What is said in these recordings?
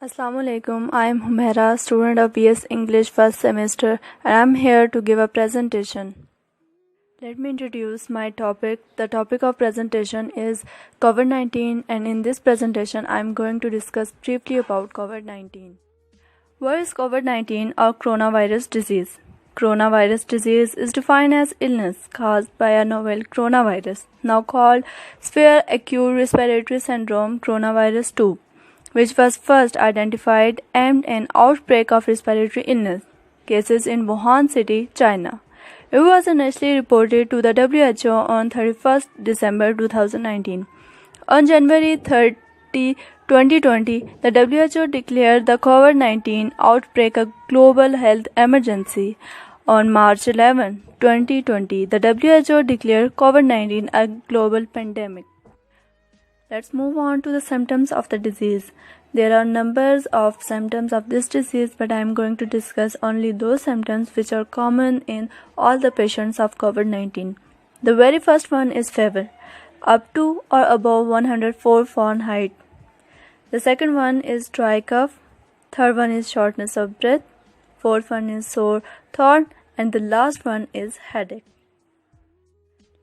Assalamu alaikum. I am Humaira, student of BS English first semester, and I am here to give a presentation. Let me introduce my topic. The topic of presentation is COVID-19, and in this presentation I am going to discuss briefly about COVID-19. What is COVID-19 or coronavirus disease? Coronavirus disease is defined as illness caused by a novel coronavirus, now called severe acute respiratory syndrome coronavirus 2, which was first identified amid an outbreak of respiratory illness cases in Wuhan City, China. It was initially reported to the WHO on 31st December 2019. On January 30, 2020, the WHO declared the COVID-19 outbreak a global health emergency. On March 11, 2020, the WHO declared COVID-19 a global pandemic. Let's move on to the symptoms of the disease. There are numbers of symptoms of this disease, but I am going to discuss only those symptoms which are common in all the patients of COVID-19. The very first one is fever, up to or above 104 Fahrenheit. The second one is dry cough. Third one is shortness of breath. Fourth one is sore throat, and the last one is headache.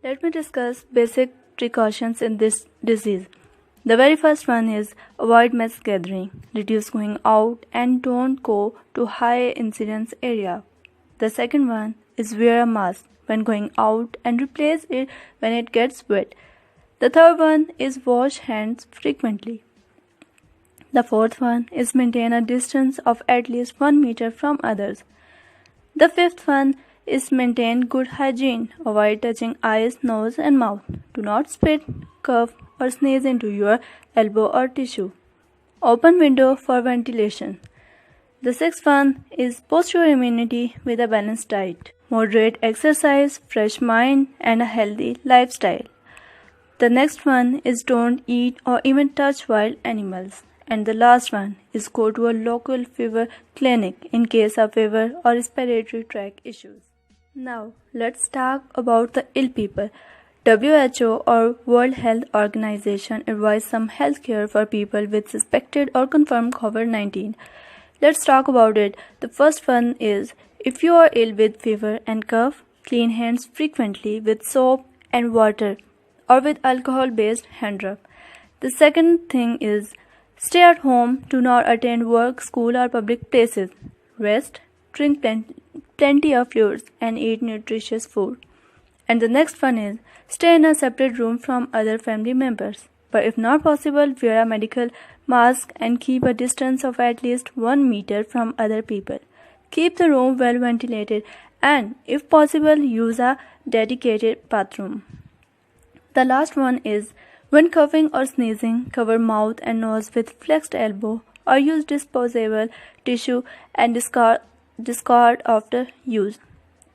Let me discuss basic precautions in this disease. The very first one is avoid mass gathering, reduce going out, and don't go to high incidence area. The second one is wear a mask when going out and replace it when it gets wet. The third one is wash hands frequently. The fourth one is maintain a distance of at least 1 meter from others. The fifth one is maintain good hygiene. Avoid touching eyes, nose, and mouth. Do not spit, cough, or sneeze into your elbow or tissue. Open window for ventilation. The sixth one is boost your immunity with a balanced diet, moderate exercise, fresh mind, and a healthy lifestyle. The next one is don't eat or even touch wild animals. And the last one is go to a local fever clinic in case of fever or respiratory tract issues. Now, let's talk about the ill people. WHO or World Health Organization advise some health care for people with suspected or confirmed COVID-19. Let's talk about it. The first one is if you are ill with fever and cough, clean hands frequently with soap and water or with alcohol-based hand rub. The second thing is stay at home, do not attend work, school or public places. Rest, drink plenty of fluids and eat nutritious food. And the next one is stay in a separate room from other family members. But if not possible, wear a medical mask and keep a distance of at least 1 meter from other people. Keep the room well ventilated and, if possible, use a dedicated bathroom. The last one is when coughing or sneezing, cover mouth and nose with flexed elbow or use disposable tissue and discard after use.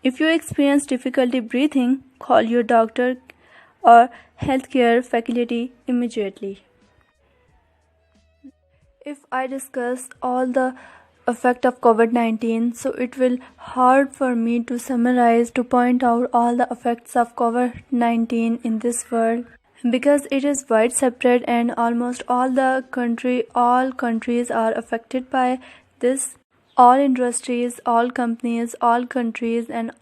If you experience difficulty breathing, call your doctor or healthcare facility immediately. If I discuss all the effect of COVID-19, so it will hard for me to summarize, to point out all the effects of COVID-19 in this world, because it is widespread and almost all countries are affected by this. All industries, all companies, all countries, and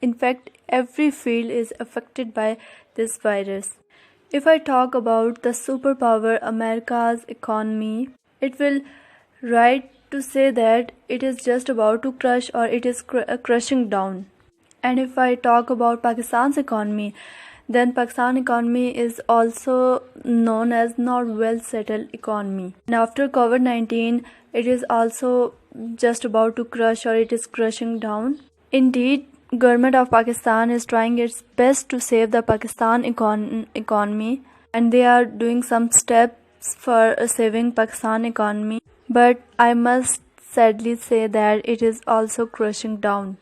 in fact every field is affected by this virus. If I talk about the superpower America's economy, it will right to say that it is just about to crush or it is crushing down. And if I talk about Pakistan's economy, then Pakistan economy is also known as not well settled economy. And after COVID-19, it is also just about to crush or it is crushing down. Indeed, government of Pakistan is trying its best to save the Pakistan economy, and they are doing some steps for saving Pakistan economy. But I must sadly say that it is also crushing down.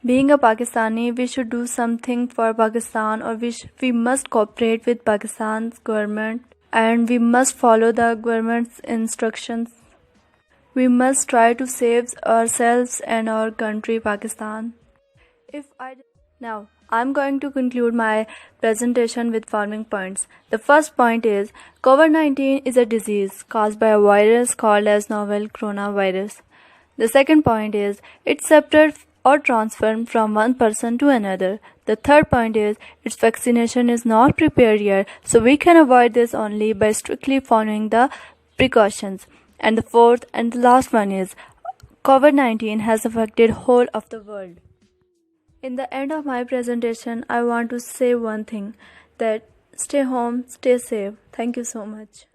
Being a Pakistani, we should do something for Pakistan, or we must cooperate with Pakistan's government and we must follow the government's instructions. We must try to save ourselves and our country, Pakistan. Now, I'm going to conclude my presentation with following points. The first point is COVID-19 is a disease caused by a virus called as novel coronavirus. The second point is it's separate or transferred from one person to another. The third point is its vaccination is not prepared yet, so we can avoid this only by strictly following the precautions. And the fourth and the last one is COVID-19 has affected whole of the world. In the end of my presentation, I want to say one thing, that stay home, stay safe. Thank you so much.